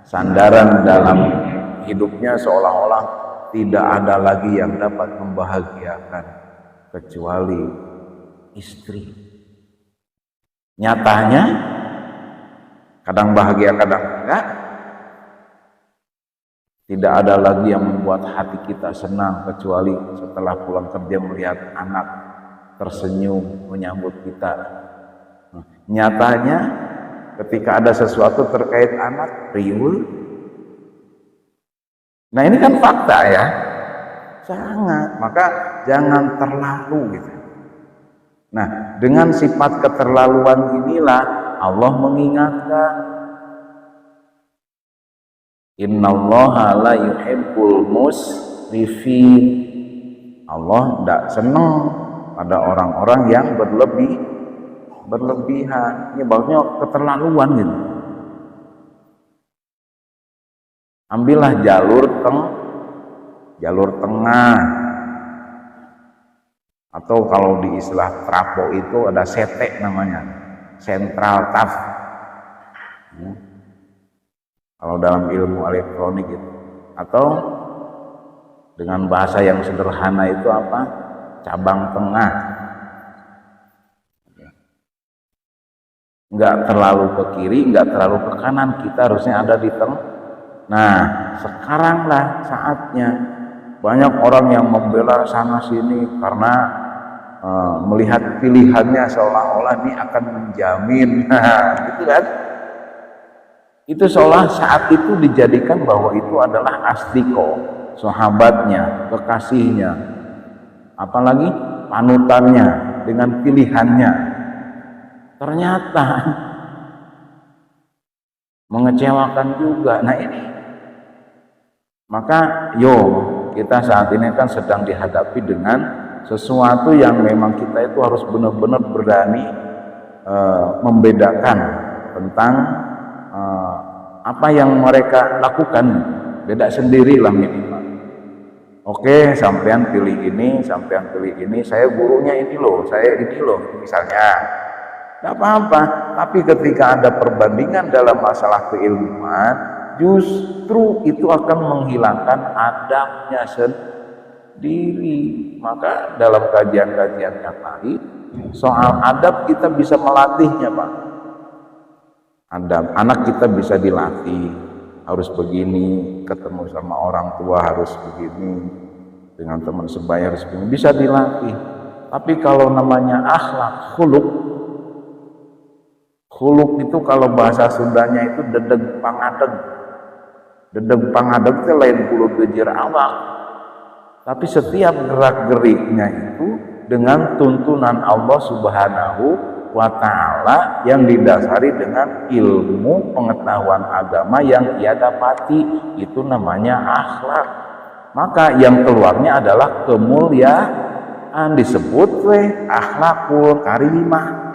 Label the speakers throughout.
Speaker 1: sandaran dalam hidupnya, seolah-olah tidak ada lagi yang dapat membahagiakan kecuali istri. Nyatanya kadang bahagia, kadang enggak. Tidak ada lagi yang membuat hati kita senang kecuali setelah pulang kerja melihat anak tersenyum menyambut kita. Nyatanya ketika ada sesuatu terkait anak, riuh. Nah ini kan fakta ya, sangat. Maka jangan terlalu gitu. Nah dengan sifat keterlaluan inilah Allah mengingatkan, innallaha la yuhibbul musrifin. Allah tidak senang pada orang-orang yang berlebihan. Ini maksudnya keterlaluan gitu. Ambillah jalur tengah, atau kalau di istilah trapo itu ada setek namanya, sentral taf. Kalau dalam ilmu elektronik itu, atau dengan bahasa yang sederhana itu apa? Cabang tengah. Enggak terlalu ke kiri, enggak terlalu ke kanan, kita harusnya ada di tengah. Nah, sekaranglah saatnya. Banyak orang yang membela sana sini karena melihat pilihannya seolah-olah ini akan menjamin, gitu kan? Itu seolah saat itu dijadikan bahwa itu adalah asdiko, sahabatnya, kekasihnya, apalagi panutannya dengan pilihannya. Ternyata mengecewakan juga. Nah ini, maka kita saat ini kan sedang dihadapi dengan sesuatu yang memang kita itu harus benar-benar berani membedakan tentang apa yang mereka lakukan. Beda sendirilah minimal. Oke, sampean pilih ini, sampean pilih ini, saya gurunya ini loh, saya ini loh, misalnya. Tidak apa-apa, tapi ketika ada perbandingan dalam masalah keilmuan, justru itu akan menghilangkan adabnya sendiri. Maka dalam kajian-kajian yang lain, soal adab kita bisa melatihnya, Pak. Adab, anak kita bisa dilatih, harus begini, ketemu sama orang tua harus begini, dengan teman sebaya harus begini, bisa dilatih. Tapi kalau namanya akhlak, khuluk itu kalau bahasa Sundanya itu dedeg pangadeg. Dedeg pangadeg itu lain bulu gejir awak. Tapi setiap gerak-geriknya itu dengan tuntunan Allah Subhanahu wa Ta'ala yang didasari dengan ilmu pengetahuan agama yang ia dapati, itu namanya akhlak. Maka yang keluarnya adalah kemuliaan, disebut akhlakul karimah.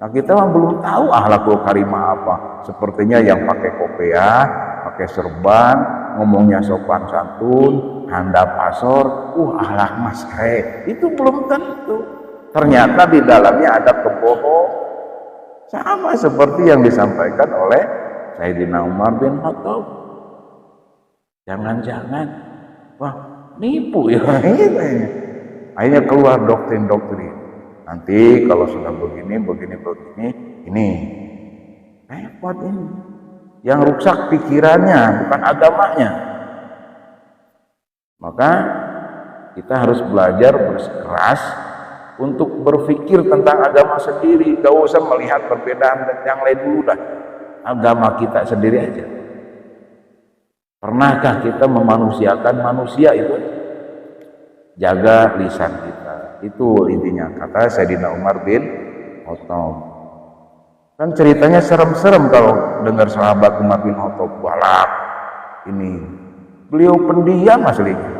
Speaker 1: Nah kita belum tahu akhlakul karimah apa. Sepertinya yang pakai kopiah, pakai serban, ngomongnya sopan santun, handap asor, akhlak mas itu belum tentu. Ternyata di dalamnya ada kebohongan. Sama seperti yang disampaikan oleh Sayyidina Umar bin Khattab. Jangan-jangan, nipu ya. Akhirnya keluar doktrin-doktrin. Nanti kalau sudah begini, ini repot ini. Yang rusak pikirannya, bukan agamanya. Maka kita harus belajar bersikeras untuk berpikir tentang agama sendiri. Gak usah melihat perbedaan yang lain dulu dah. Agama kita sendiri aja. Pernahkah kita memanusiakan manusia itu? Jaga lisan kita. Itu intinya, kata Sayyidina Umar bin Khattab. Kan ceritanya serem-serem kalau dengar sahabat Umar bin Khattab. Walak ini. Beliau pendiam aslinya.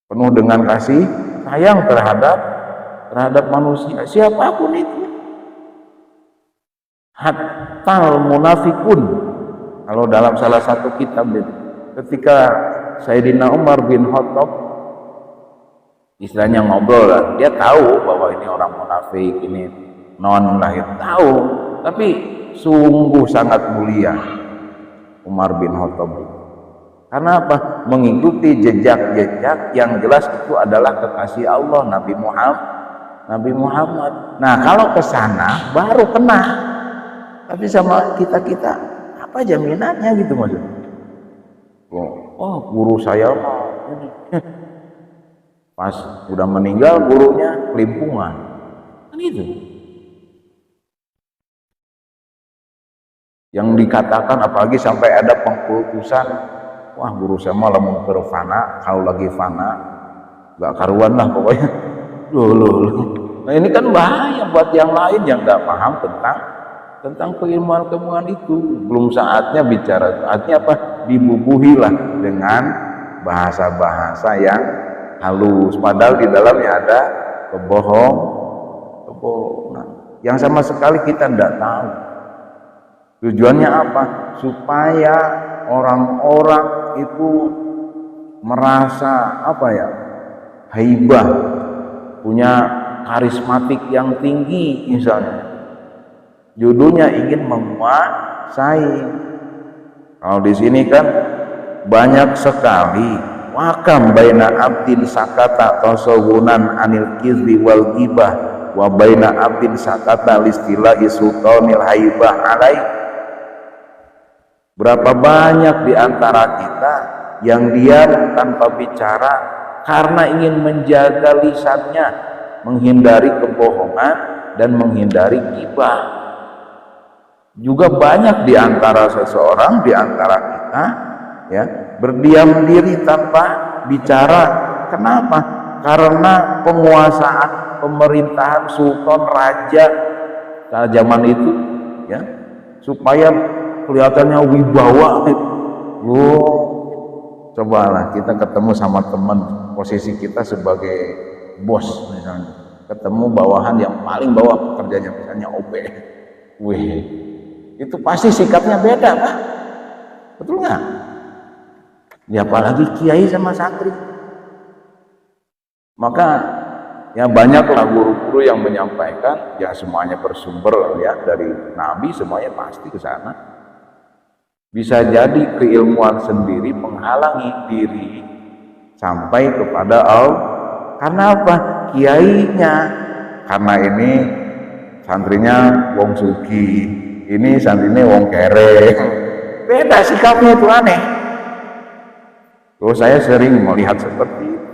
Speaker 1: Penuh dengan kasih sayang terhadap manusia, siapapun itu. Hatta munafikun. Kalau dalam salah satu kitab itu, ketika Sayyidina Umar bin Khattab istilahnya ngobrol lah, dia tahu bahwa ini orang munafik, ini non lahir, tahu, tapi sungguh sangat mulia. Umar bin Khattab. Karena apa? Mengikuti jejak-jejak yang jelas itu adalah kekasih Allah, Nabi Muhammad. Nah, kalau ke sana baru kena. Tapi sama kita-kita apa jaminannya gitu maksudnya? Oh, guru saya mah pas udah meninggal gurunya kelimpungan. Kan itu. Yang dikatakan apalagi sampai ada pengkultusan, wah guru saya mah lamun fana, kalau lagi fana gak karuan lah pokoknya. Loh. Nah ini kan bahaya buat yang lain yang gak paham tentang keilmuan itu. Belum saatnya bicara, saatnya apa? Dibubuhilah dengan bahasa-bahasa yang halus, padahal di dalamnya ada kebohongan yang sama sekali kita tidak tahu. Tujuannya apa? Supaya orang-orang itu merasa apa ya? Haibah, punya karismatik yang tinggi misalnya. Judulnya ingin menguasai. Kalau di sini kan banyak sekali wakam baina abdin sakata tasawunan anil kizbi wal ghibah wa baina abdin sakata listilahi sultanil haibah alaih. Berapa banyak di antara kita yang diam tanpa bicara karena ingin menjaga lisannya, menghindari kebohongan dan menghindari ghibah. Juga banyak di antara seseorang, di antara kita ya, berdiam diri tanpa bicara. Kenapa? Karena penguasaan pemerintahan sultan raja pada zaman itu ya, supaya kelihatannya wibawa. Cobalah kita ketemu sama teman, posisi kita sebagai bos misalnya, ketemu bawahan yang paling bawah pekerjanya misalnya OP. Itu pasti sikapnya beda, Pak. Betul nggak? Ya apalagi kiai sama santri. Maka ya banyaklah guru-guru yang menyampaikan, ya semuanya bersumber ya dari Nabi, semuanya pasti ke sana. Bisa jadi keilmuan sendiri menghalangi diri sampai kepada Allah. Karena apa? Kiainya. Karena ini santrinya wong suki, ini santrinya wong kere. Beda sikapnya, itu aneh. Terus saya sering melihat seperti itu.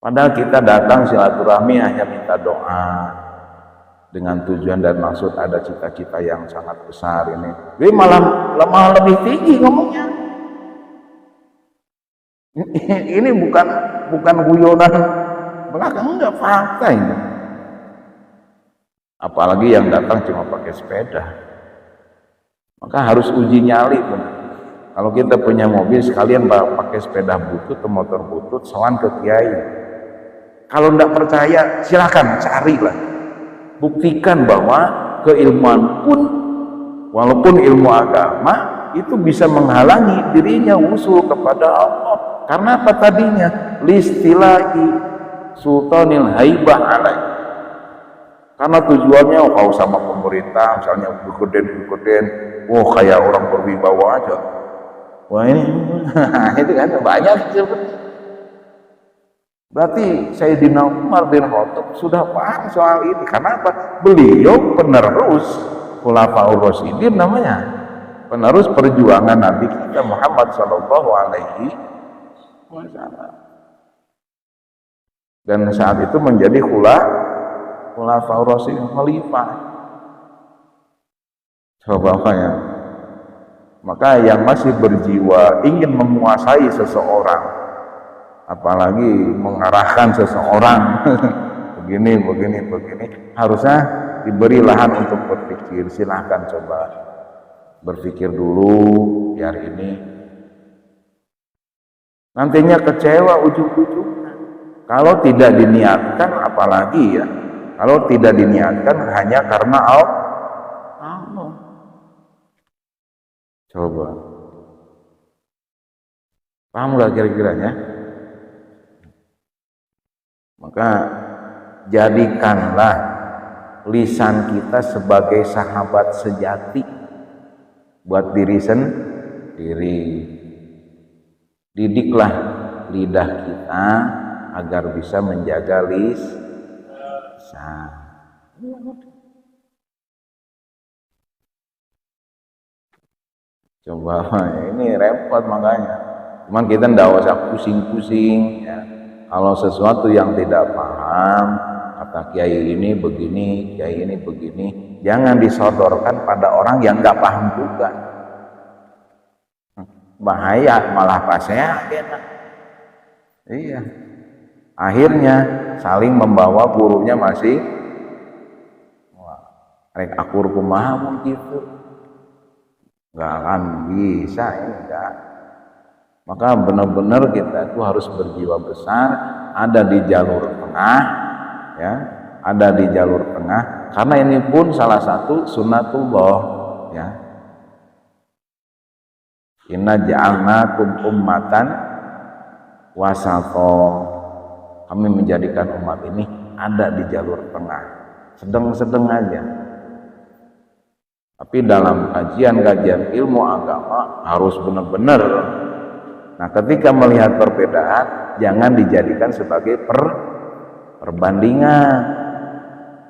Speaker 1: Padahal kita datang silaturahmi hanya minta doa dengan tujuan dan maksud ada cita-cita yang sangat besar ini. Jadi malah lebih tinggi ngomongnya. Ini bukan guyonan belakang, enggak, fakta ini. Apalagi yang datang cuma pakai sepeda. Maka harus uji nyali benar. Kalau kita punya mobil sekalian pakai sepeda butut atau motor butut, sowan ke kiai. Kalau enggak percaya silakan carilah. Buktikan bahwa keilmuan pun, walaupun ilmu agama, itu bisa menghalangi dirinya usul kepada Allah. Karena apa tadinya? Listilahi sultanil haibah alaih. Karena tujuannya kalau sama pemerintah, misalnya berkeden, kayak orang berwibawa aja. Wah ini, itu kan banyak. Berarti Sayyidina Umar bin Khattab sudah paham soal ini. Karena apa? Beliau penerus Khulafaur Rasyidin namanya, penerus perjuangan Nabi kita Muhammad Sallallahu Alaihi Wasallam. Dan saat itu menjadi Khulafaur Rasyidin, khalifah. Coba ya. Maka yang masih berjiwa ingin menguasai seseorang, apalagi mengarahkan seseorang begini, harusnya diberi lahan untuk berpikir. Silahkan coba berpikir dulu biar ini nantinya kecewa ujung-ujungnya kalau tidak diniatkan. Apalagi ya kalau tidak diniatkan hanya karena Allah. Coba paham gak kira-kiranya? Maka jadikanlah lisan kita sebagai sahabat sejati buat diri sendiri. Didiklah lidah kita agar bisa menjaga lisan. Coba ini repot makanya. Cuman kita ndak usah pusing-pusing ya. Kalau sesuatu yang tidak paham, kata kiai ini begini, kiai ini begini, jangan disodorkan pada orang yang nggak paham juga. Bahaya, malah pasehat enak. Iya. Akhirnya saling membawa gurunya masih rek akur kumaha gitu. Nggak akan bisa ini enggak. Maka benar-benar kita itu harus berjiwa besar, ada di jalur tengah ya, ada di jalur tengah, karena ini pun salah satu sunnatullah ya. Inna ja'alnakum ummatan wasato, kami menjadikan umat ini ada di jalur tengah, sedang-sedang aja. Tapi dalam kajian-kajian ilmu agama harus benar-benar. Nah, ketika melihat perbedaan, jangan dijadikan sebagai perbandingan.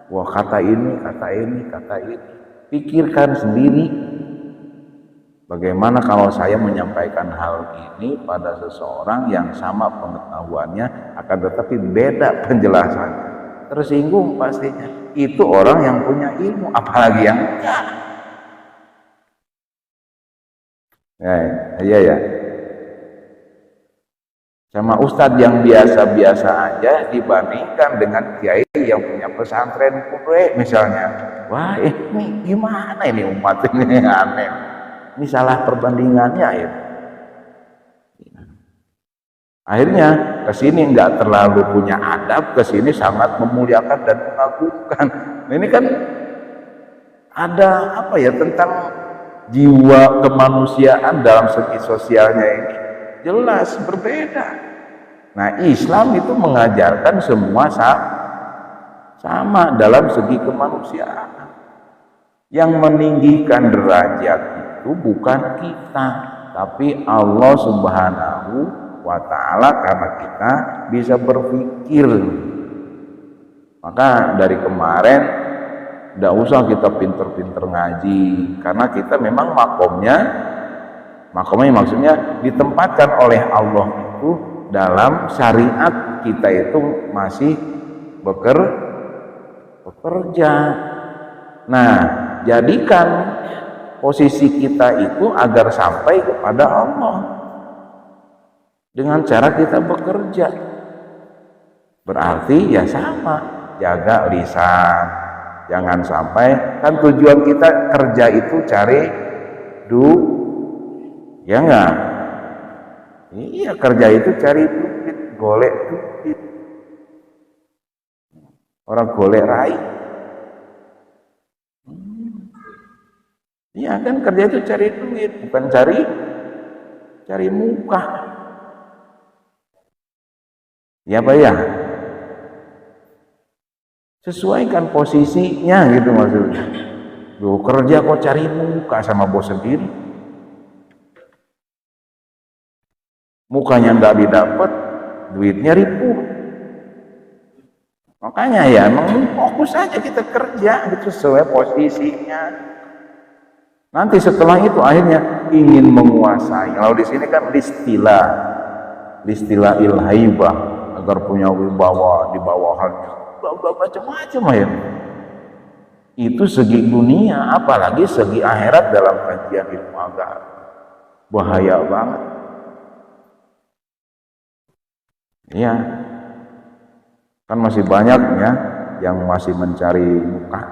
Speaker 1: Wah, kata ini, kata ini, kata ini. Pikirkan sendiri. Bagaimana kalau saya menyampaikan hal ini pada seseorang yang sama pengetahuannya, akan tetapi beda penjelasannya. Tersinggung pastinya. Itu orang yang punya ilmu, apalagi yang enggak. Ya. Sama ustadz yang biasa-biasa aja dibandingkan dengan kiai yang punya pesantren pure misalnya. Wah, ini gimana ini umat ini aneh. Ini salah perbandingannya ya. Akhirnya kesini nggak terlalu punya adab, kesini sangat memuliakan dan mengagumkan. Nah, ini kan ada apa ya tentang jiwa kemanusiaan dalam segi sosialnya ini jelas berbeda. Nah, Islam itu mengajarkan semua sama dalam segi kemanusiaan. Yang meninggikan derajat itu bukan kita, tapi Allah Subhanahu wa ta'ala, karena kita bisa berpikir. Maka dari kemarin tidak usah kita pinter-pinter ngaji, karena kita memang makomnya maksudnya ditempatkan oleh Allah itu dalam syariat, kita itu masih bekerja. Nah, jadikan posisi kita itu agar sampai kepada Allah dengan cara kita bekerja. Berarti ya sama, jaga lisan. Jangan sampai, kan tujuan kita kerja itu cari ya enggak? Iya, kerja itu cari duit, golek duit. Orang golek rai. Iya kan, kerja itu cari duit, bukan cari muka. Ya Pak ya? Sesuaikan posisinya gitu maksudnya. Loh, kerja kok cari muka sama bos sendiri. Mukanya nggak didapat, duitnya ripuh. Makanya ya, emang fokus aja kita kerja gitu sesuai posisinya. Nanti setelah itu akhirnya ingin menguasai. Kalau di sini kan listilah ilhaibah, agar punya wibawa di bawahannya. Macam-macam ya. Itu segi dunia, apalagi segi akhirat dalam kajian ilmu agama. Bahaya banget. Iya. Kan masih banyak ya yang masih mencari muka.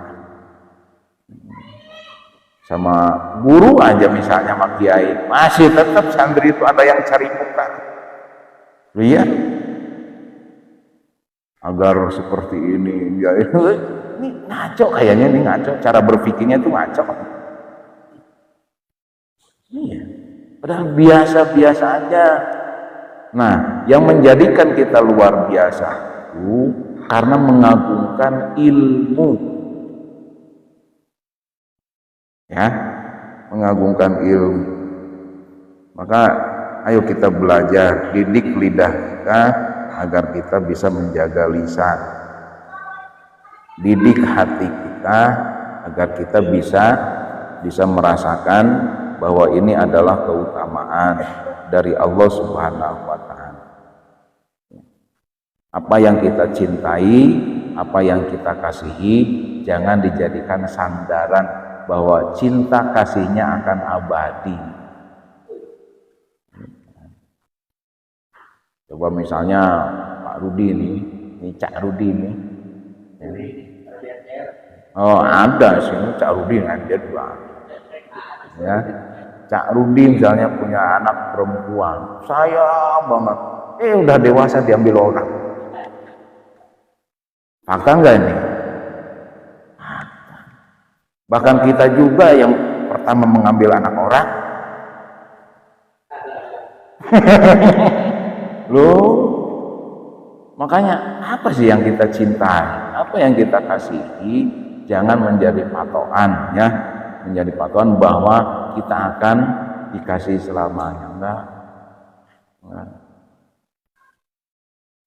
Speaker 1: Sama guru aja misalnya sama kiai, masih tetap santri itu ada yang cari muka. Iya. Agar seperti ini, ya ini ngaco kayaknya, ini ngaco, cara berpikirnya itu ngaco. Iya, padahal biasa-biasa aja. Nah, yang menjadikan kita luar biasa itu karena mengagungkan ilmu. Ya, mengagungkan ilmu. Maka ayo kita belajar, didik lidah kita agar kita bisa menjaga lisan, didik hati kita agar kita bisa merasakan bahwa ini adalah keutamaan dari Allah Subhanahu wa Ta'ala. Apa yang kita cintai, apa yang kita kasihi, jangan dijadikan sandaran bahwa cinta kasihnya akan abadi. Coba misalnya Pak Rudi ini Cak Rudi ini. Oh ada sih Cak Rudi ngajar juga. Ya, Cak Rudi misalnya punya anak perempuan, sayang banget. Udah dewasa diambil orang. Fakta enggak ini? Bahkan kita juga yang pertama mengambil anak orang. Loh, makanya apa sih yang kita cintai, apa yang kita kasihi, jangan menjadi patokan ya, menjadi patokan bahwa kita akan dikasih selamanya. Enggak.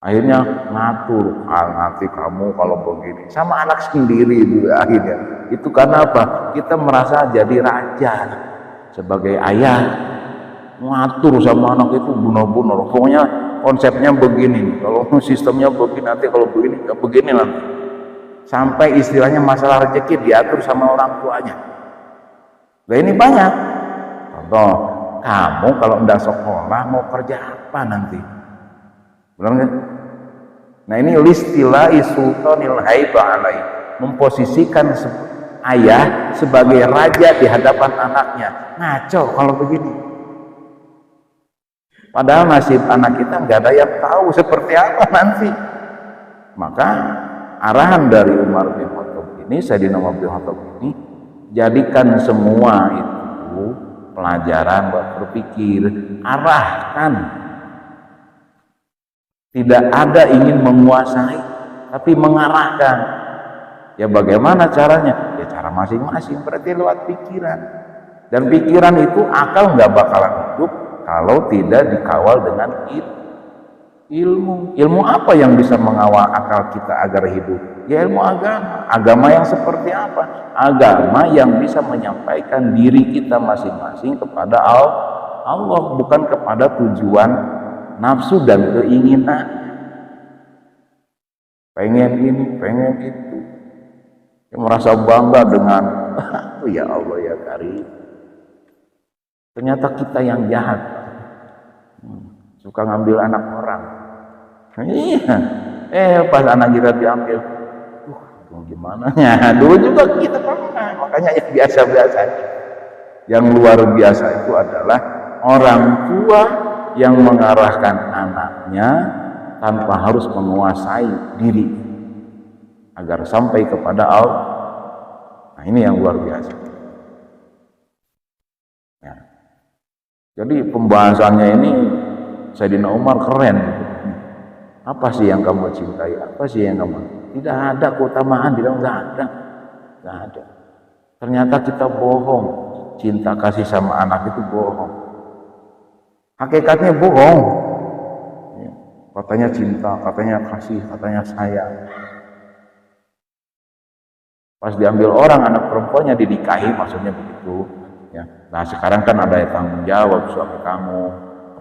Speaker 1: Akhirnya ngatur, nanti kamu kalau begini sama anak sendiri juga akhirnya. Itu karena apa? Kita merasa jadi raja sebagai ayah, ngatur sama anak itu bunuh-bunuh. Pokoknya konsepnya begini, kalau sistemnya begini, nanti kalau begini ya begini nanti. Sampai istilahnya masalah rezeki diatur sama orang tuanya. Nah ini banyak. Contoh, kamu kalau udah sekolah mau kerja apa nanti? Benar nggak? Nah ini listilahi sultanil haibah alai, memposisikan ayah sebagai raja di hadapan anaknya. Ngaco kalau begini. Padahal nasib anak kita nggak ada yang tahu seperti apa nanti. Maka arahan dari Umar bin Khattab ini, Sayyidina Umar bin Khattab ini, jadikan semua itu pelajaran buat berpikir, arahkan. Tidak ada ingin menguasai, tapi mengarahkan. Ya bagaimana caranya? Ya cara masing-masing, berarti lewat pikiran. Dan pikiran itu akal nggak bakalan hidup kalau tidak dikawal dengan ilmu. Ilmu apa yang bisa mengawal akal kita agar hidup? Ya ilmu agama. Agama yang seperti apa? Agama yang bisa menyampaikan diri kita masing-masing kepada Allah, bukan kepada tujuan nafsu dan keinginan. Pengen ini, pengen itu. Yang merasa bangga dengan ya Allah ya Karim. Ternyata kita yang jahat. Suka ngambil anak orang. Iya. Pas anak kita diambil, gimana ya? Dulu juga kita pernah. Makanya yang biasa-biasa. Yang luar biasa itu adalah orang tua yang mengarahkan anaknya tanpa harus menguasai diri agar sampai kepada Allah. Nah ini yang luar biasa ya. Jadi pembahasannya ini Sayyidina Umar keren gitu. Apa sih yang kamu cintai, apa sih yang kamu, tidak ada keutamaan, nggak ada. Ternyata kita bohong, cinta kasih sama anak itu bohong. Hakikatnya bohong. Katanya cinta, katanya kasih, katanya sayang. Pas diambil orang anak perempuannya dinikahi, maksudnya begitu. Ya. Nah sekarang kan ada tanggung jawab suami kamu.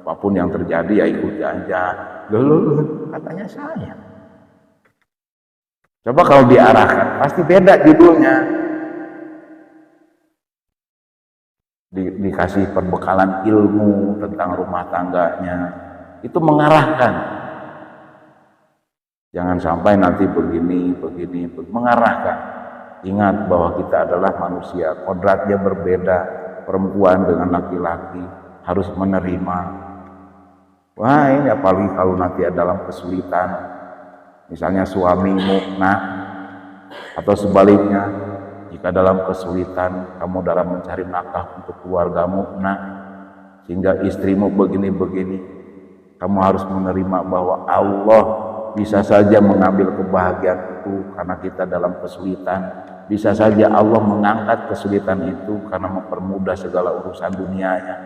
Speaker 1: Apapun yang terjadi ya ikuti aja. Loh, katanya sayang. Coba kalau diarahkan, pasti beda judulnya. Dikasih perbekalan ilmu tentang rumah tangganya, itu mengarahkan. Jangan sampai nanti begini, mengarahkan. Ingat bahwa kita adalah manusia, kodratnya berbeda, perempuan dengan laki-laki harus menerima. Wah ini apalagi kalau nanti dalam kesulitan, misalnya suamimu atau sebaliknya. Jika dalam kesulitan kamu dalam mencari nafkah untuk keluargamu, sehingga istrimu begini-begini, kamu harus menerima bahwa Allah bisa saja mengambil kebahagiaan itu karena kita dalam kesulitan. bisa saja Allah mengangkat kesulitan itu karena mempermudah segala urusan dunianya.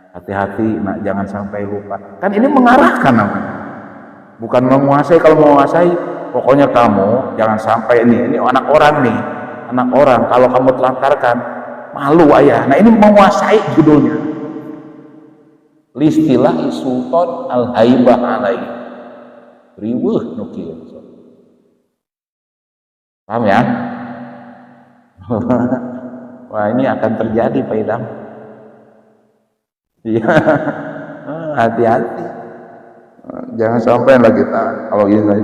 Speaker 1: Hati-hati nak, jangan sampai lupa. Kan ini mengarahkan namanya, bukan menguasai. Kalau menguasai, pokoknya kamu jangan sampai ini anak orang nih, anak orang kalau kamu telantarkan malu ayah. Nah ini menguasai judulnya. Listilah sultan al-haibah alaih riweuh nukil. Paham ya? Wah ini akan terjadi Pak Idam. Iya. Hati-hati. Jangan sampai lah kita kalau gitu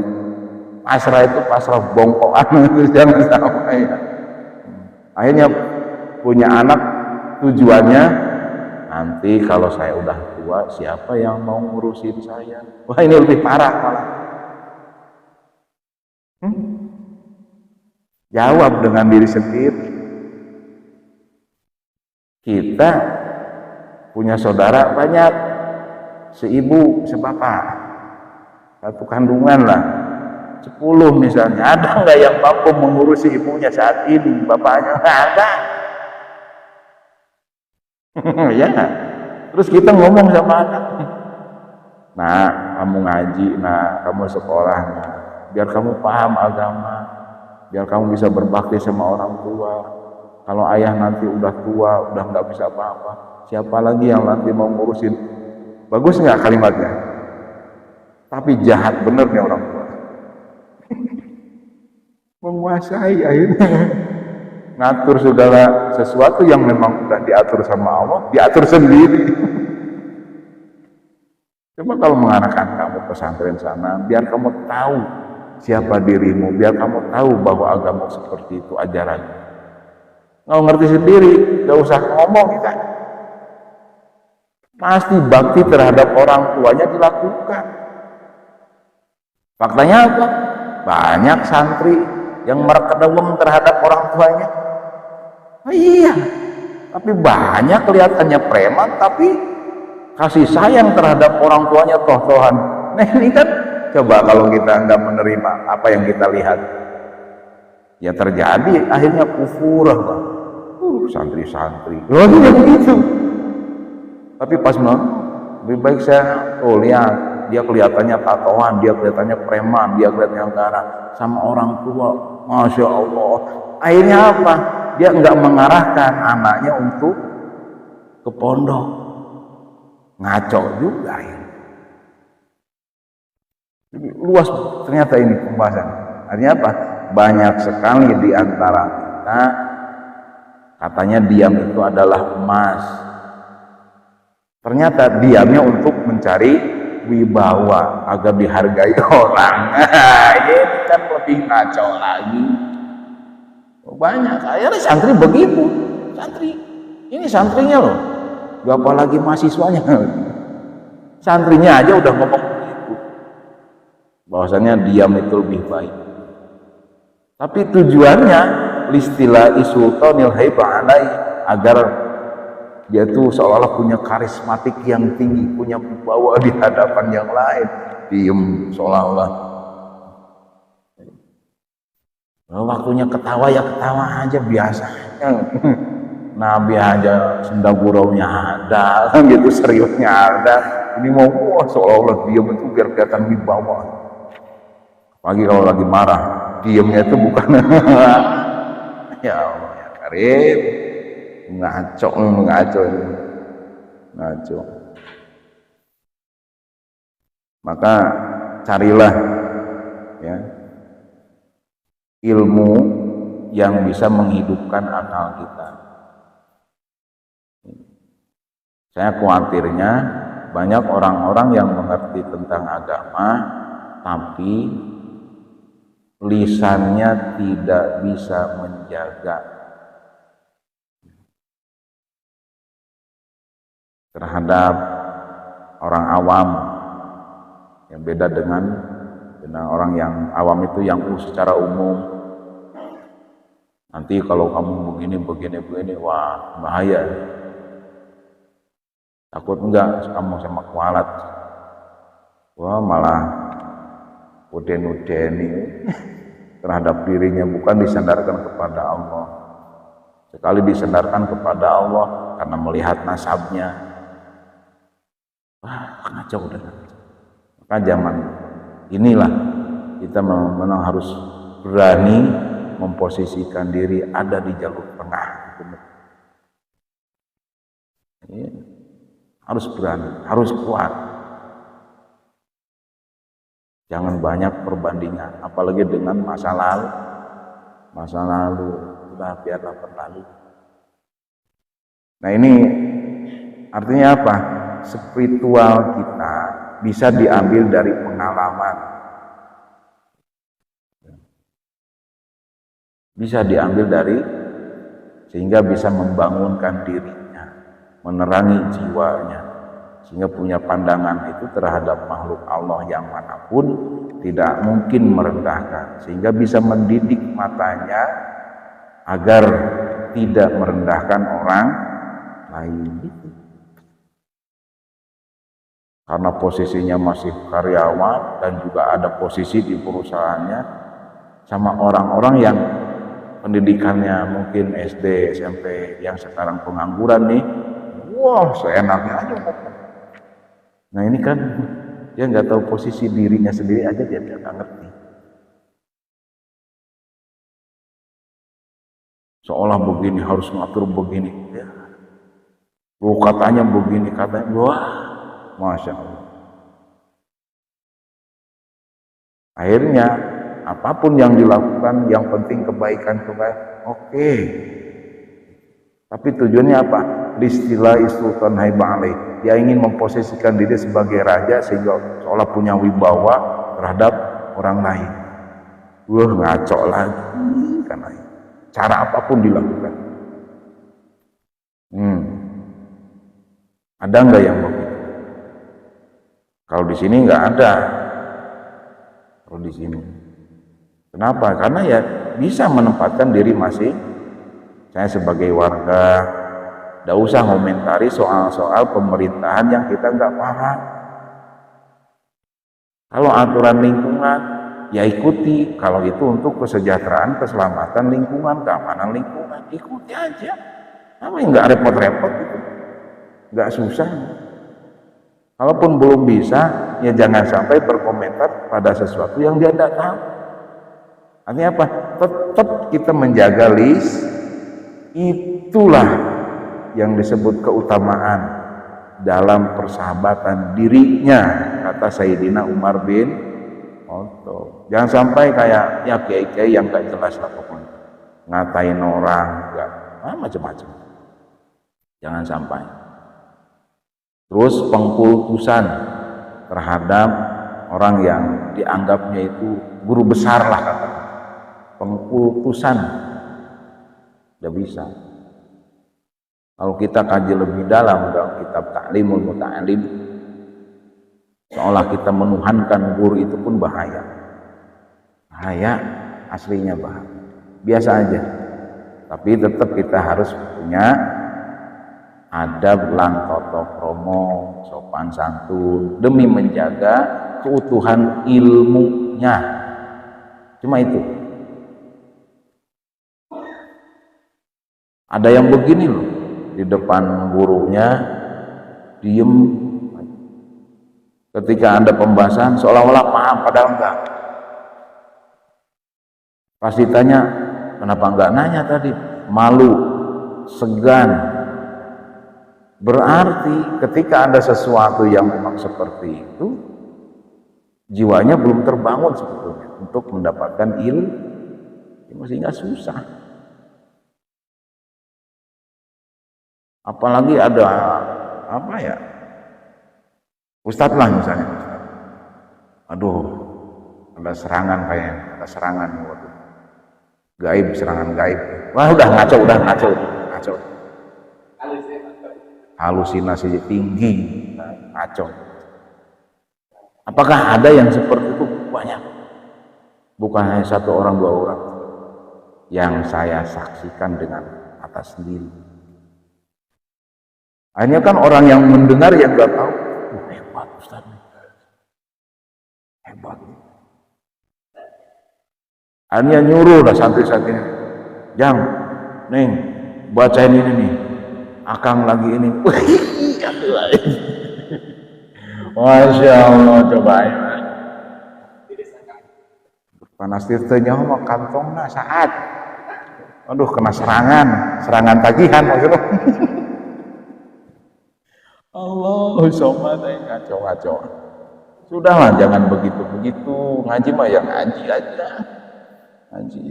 Speaker 1: pasrah itu pasrah bongkokan. Jangan sampai ya. Akhirnya punya anak tujuannya nanti kalau saya udah tua siapa yang mau ngurusin saya. Wah ini lebih parah malah. Jawab dengan diri sendiri. Kita punya saudara banyak, seibu sebapak, satu kandungan lah, 10 misalnya. Ada nggak yang mampu mengurusi ibunya saat ini, bapaknya nggak ada. Ya nggak? Terus kita ngomong sama anak, nah kamu ngaji, nah kamu sekolah, nah biar kamu paham agama, biar kamu bisa berbakti sama orang tua. Kalau ayah nanti udah tua, udah nggak bisa apa-apa, siapa lagi yang nanti mau ngurusin? Bagus nggak kalimatnya? Tapi jahat bener nih orang tua. Menguasai akhirnya. Ngatur segala sesuatu yang memang udah diatur sama Allah, diatur sendiri. Coba kalau mengarahkan kamu pesantren sana, biar kamu tahu siapa dirimu, biar kamu tahu bahwa agama seperti itu ajarannya. Nggak ngerti sendiri, nggak usah ngomong kita. Pasti bakti terhadap orang tuanya dilakukan. Faktanya apa? Banyak santri yang merekedewem terhadap orang tuanya. Oh iya, tapi banyak kelihatannya preman, tapi kasih sayang terhadap orang tuanya toh-tohan. Nah ini kan, coba kalau kita nggak menerima apa yang kita lihat, ya terjadi akhirnya kufur. Santri-santri, loh ini begitu. Tapi pas lebih baik saya lihat dia kelihatannya tatoan, dia kelihatannya preman, dia kelihatannya garang sama orang tua, masya Allah. Akhirnya apa? Dia nggak mengarahkan anaknya untuk ke pondok, ngaco juga ya. Luas ternyata ini pembahasan. Artinya apa? Banyak sekali di antara kita katanya diam itu adalah emas. Ternyata diamnya untuk mencari wibawa agar dihargai orang. Ini kan lebih ngaco lagi. Banyak akhirnya santri begitu. Santri ini santrinya loh, gak apalagi mahasiswanya. Santrinya aja udah ngomong begitu, bahwasanya diam itu lebih baik. Tapi tujuannya listilah sultanil haibah alai, agar dia tuh seolah-olah punya karismatik yang tinggi, punya wibawa di hadapan yang lain. Diem seolah-olah. Waktunya ketawa ya ketawa aja biasanya. Nabi aja senda guraunya ada, gitu seriusnya ada. Ini mau seolah-olah diem itu biar kelihatan wibawa. Pagi kalau lagi marah, diemnya itu bukan. Ya Allah ya Karim. Ngaco ini. Ngaco. Maka carilah ya ilmu yang bisa menghidupkan akal kita. Saya khawatirnya banyak orang-orang yang mengerti tentang agama tapi lisannya tidak bisa menjaga terhadap orang awam, yang beda dengan orang yang awam itu yang secara umum. Nanti kalau kamu begini, wah bahaya. Takut enggak kamu sama kualat, wah malah uden-udeni. terhadap dirinya, bukan disandarkan kepada Allah. Sekali disandarkan kepada Allah karena melihat nasabnya, wah kacau udah. Maka zaman inilah kita memang harus berani memposisikan diri ada di jalur tengah. Harus berani, harus kuat. Jangan banyak perbandingan, apalagi dengan masa lalu. Masa lalu sudah biarlah berlalu. Nah ini artinya apa? Spiritual kita bisa diambil dari pengalaman. Bisa diambil dari, sehingga bisa membangunkan dirinya, menerangi jiwanya, sehingga punya pandangan itu terhadap makhluk Allah yang manapun tidak mungkin merendahkan, sehingga bisa mendidik matanya agar tidak merendahkan orang lain. Karena posisinya masih karyawan dan juga ada posisi di perusahaannya sama orang-orang yang pendidikannya mungkin SD, SMP, yang sekarang pengangguran nih, wah seenaknya aja. Nah ini kan dia nggak tahu posisi dirinya sendiri aja, dia nggak ngerti. Seolah begini harus ngatur begini, ya. Loh, katanya begini, katanya, wah, masya Allah. Akhirnya apapun yang dilakukan, yang penting kebaikan, oke. Tapi tujuannya apa? Istilah Sultan Haibah alaih. Dia ingin memposisikan diri sebagai raja sehingga seolah punya wibawa terhadap orang lain. Wah, ngaco lagi karena cara apapun dilakukan. Ada nggak yang begitu? Kalau di sini nggak ada. Kalau di sini, kenapa? Karena ya bisa menempatkan diri masing. Saya sebagai warga, nggak usah komentari soal-soal pemerintahan yang kita nggak paham. Kalau aturan lingkungan, ya ikuti. Kalau itu untuk kesejahteraan, keselamatan lingkungan, keamanan lingkungan, ikuti aja. Namanya nggak repot-repot gitu, nggak susah. Kalaupun belum bisa, ya jangan sampai berkomentar pada sesuatu yang dia tidak tahu. Artinya apa? Tetap kita menjaga list. Itulah yang disebut keutamaan dalam persahabatan dirinya, kata Sayyidina Umar bin Khattab. Jangan sampai kayak ya kiai-kiai yang gak jelas lah pokoknya, ngatain orang, enggak, macam-macam. Jangan sampai. Terus pengkultusan terhadap orang yang dianggapnya itu guru besar lah katanya. Pengkultusan tidak bisa. Kalau kita kaji lebih dalam dalam kitab Ta'limul Muta'alim, seolah kita menuhankan guru, itu pun bahaya. Bahaya, aslinya bahaya. Biasa aja. Tapi tetap kita harus punya adab, lang toto kromo, sopan santun, demi menjaga keutuhan ilmunya. Cuma itu. Ada yang begini loh, di depan gurunya diem, ketika ada pembahasan seolah-olah paham padahal enggak. Pas ditanya kenapa enggak nanya tadi, malu, segan. Berarti ketika ada sesuatu yang memang seperti itu, jiwanya belum terbangun sebetulnya untuk mendapatkan ilmu, sehingga susah. Apalagi ada apa ya, ustadz lah misalnya, aduh ada serangan kayaknya, ada serangan, waduh, gaib, serangan gaib, wah udah ngaco, halusinasi tinggi, ngaco. Apakah ada yang seperti itu? Banyak, bukan hanya satu orang, dua orang yang saya saksikan dengan mata sendiri. Akhirnya kan orang yang mendengar yang nggak tahu, hebat Ustaz, hebat. Akhirnya nyuruh lah santri-santrinya, Jang, Neng, bacain ini nih, Akang lagi ini. Masya Allah, coba ya. Panas tirtenya mah kantongna saat. Aduh, kena serangan tagihan maksudnya. Allah, somad kacau. Sudahlah, jangan begitu-begitu. Ngaji mah yang ngaji aja. Ngaji.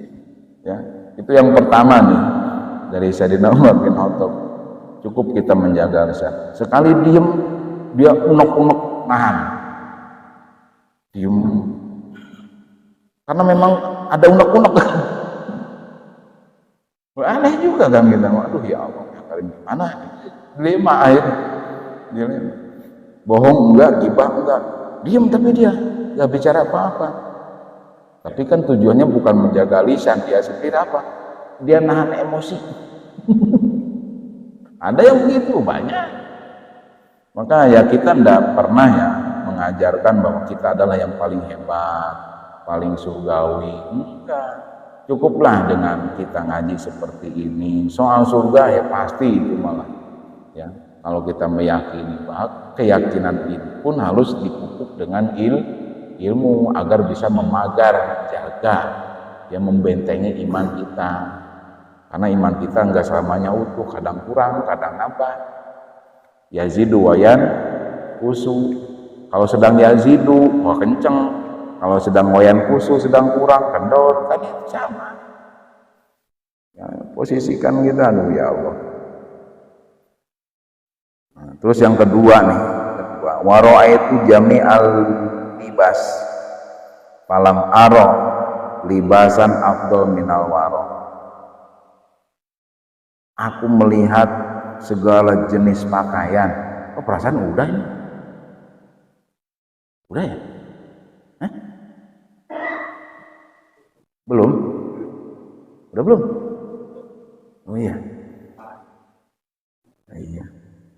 Speaker 1: Ya, itu yang pertama nih dari Sayyidina Umar bin Khattab. Cukup kita menjaga lisan. Sekali diem, dia unek-unek nahan. Diem. Karena memang ada unek-unek. Aneh juga kan kita. Aduh ya Allah, mana dilema air. Dilema. Bohong enggak, gibah enggak. Diam tapi dia enggak bicara apa-apa. Tapi kan tujuannya bukan menjaga lisan, dia sendiri apa? Dia nahan emosi. Ada yang begitu, banyak. Maka ya kita tidak pernah ya mengajarkan bahwa kita adalah yang paling hebat, paling surgawi. Enggak. Cukuplah dengan kita ngaji seperti ini. Soal surga ya pasti itu malah. Ya, kalau kita meyakini, bahwa keyakinan itu pun harus dipupuk dengan ilmu agar bisa memagar, jaga, ya membentengi iman kita. Karena iman kita enggak selamanya utuh, kadang kurang, kadang nambah. Yazidu wayan kusu. Kalau sedang yazidu, wah kenceng. Kalau sedang wayan kusu, sedang kurang, kendor, kan itu sama. Ya, posisikan kita, aduh ya Allah. Nah, terus yang kedua nih, wara'aitu jami'al libas falam aro libasan afdal minal waro. Aku melihat segala jenis pakaian. Oh, perasaan udah ini? Udah ya? Hah? Belum? Udah belum? Oh iya. Iya.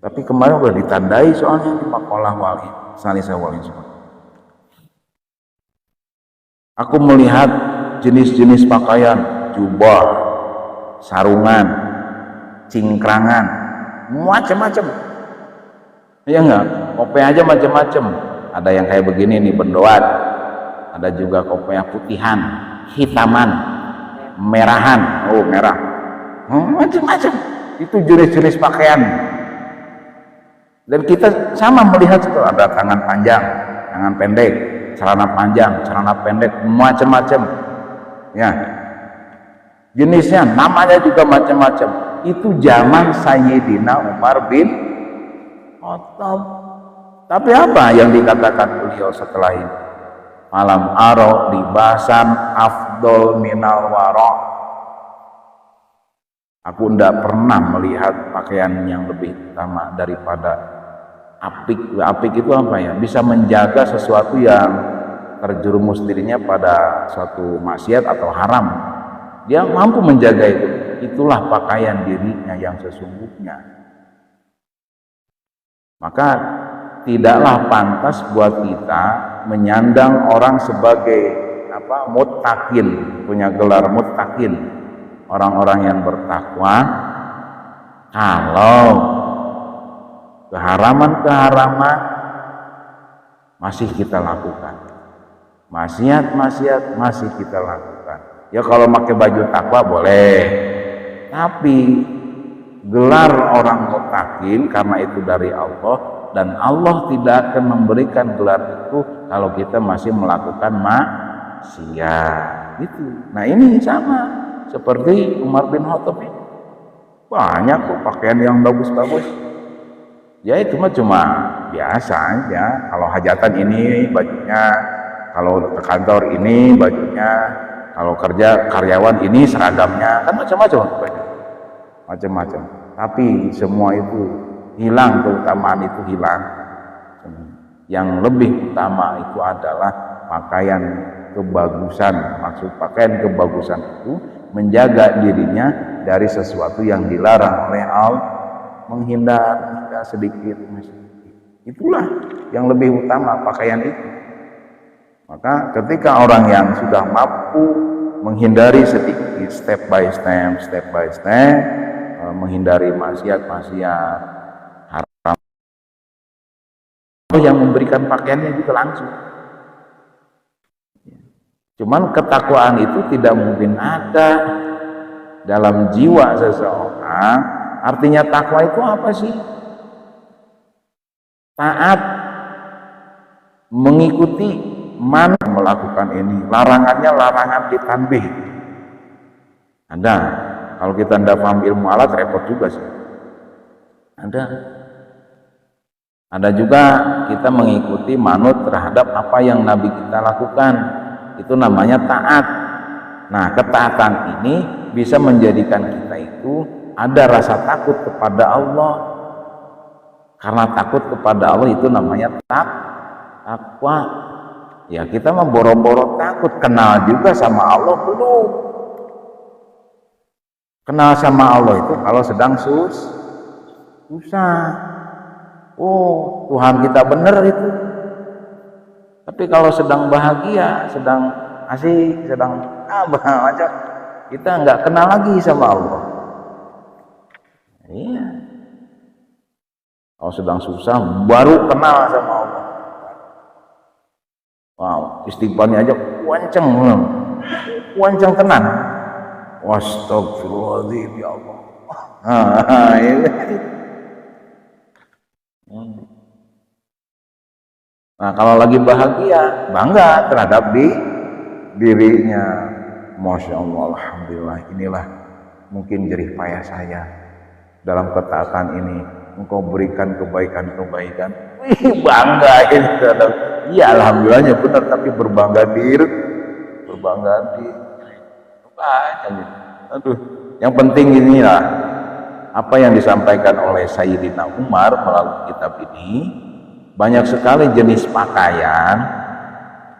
Speaker 1: Tapi kemarin udah ditandai soalnya di makalah wali, salisa wali semua. Aku melihat jenis-jenis pakaian, jubah, sarungan, cingkrangan, macam-macam. Iya enggak? Kopi aja macam-macam. Ada yang kayak begini nih, bendoat. Ada juga kopi putihan, hitaman, merahan. Oh, merah. Macam-macam. Itu jenis-jenis pakaian. Dan kita sama melihat itu, ada tangan panjang, tangan pendek, celana panjang, celana pendek, macam-macam. Ya. Jenisnya, namanya juga macam-macam. Itu zaman Sayyidina Umar bin Khattab. Tapi apa yang dikatakan beliau setelah ini? Malam aro libasan afdol minal waro. Aku tidak pernah melihat pakaian yang lebih utama daripada apik. Apik itu apa ya? Bisa menjaga sesuatu yang terjerumus dirinya pada suatu maksiat atau haram. Dia mampu menjaga itu. Itulah pakaian dirinya yang sesungguhnya. Maka tidaklah pantas buat kita menyandang orang sebagai muttaqin, punya gelar muttaqin, orang-orang yang bertakwa, kalau keharaman-keharaman masih kita lakukan, maksiat-maksiat masih kita lakukan. Ya kalau pakai baju takwa boleh, tapi gelar orang muttaqin karena itu dari Allah, dan Allah tidak akan memberikan gelar itu kalau kita masih melakukan maksiat. Gitu. Nah ini sama seperti Umar bin Khattab ini. Banyak kok pakaian yang bagus-bagus. Ya itu mah cuma biasa aja. Kalau hajatan ini bajunya, kalau ke kantor ini bajunya, kalau kerja karyawan ini seragamnya, kan macam-macam. Macam-macam. Tapi semua itu hilang, keutamaan itu hilang. Yang lebih utama itu adalah pakaian kebagusan. Maksud pakaian kebagusan itu menjaga dirinya dari sesuatu yang dilarang oleh Allah, menghindar sedikit. Itulah yang lebih utama, pakaian itu. Maka ketika orang yang sudah mampu menghindari sedikit step by step, menghindari maksiat haram. Yang memberikan pakaiannya juga langsung. Cuman ketakwaan itu tidak mungkin ada dalam jiwa seseorang. Artinya takwa itu apa sih? Taat, mengikuti mana melakukan ini, larangannya larangan ditanbih. Ada. Kalau kita tidak paham ilmu alat repot juga sih. Ada juga kita mengikuti manut terhadap apa yang Nabi kita lakukan. Itu namanya taat. Nah, ketaatan ini bisa menjadikan kita itu ada rasa takut kepada Allah. Karena takut kepada Allah itu namanya takwa. Ya, kita mah boro-boro takut, kenal juga sama Allah belum. Kenal sama Allah itu kalau sedang susah. Oh, Tuhan kita benar itu. Tapi kalau sedang bahagia, sedang asik, sedang macam kita nggak kenal lagi sama Allah. Iya. Kalau sedang susah baru kenal sama Allah. Wow, istighfarnya aja kuanceng tenan. Astagfirullahaladzim, ya Allah. Nah, kalau lagi bahagia, bangga terhadap dirinya. Masya Allah, alhamdulillah, inilah mungkin jerih payah saya dalam ketaatan ini. Engkau berikan kebaikan-kebaikan. Wih, bangga ini. Iya, alhamdulillahnya benar, tapi berbangga diri. Aduh, yang penting inilah apa yang disampaikan oleh Sayyidina Umar melalui kitab ini. Banyak sekali jenis pakaian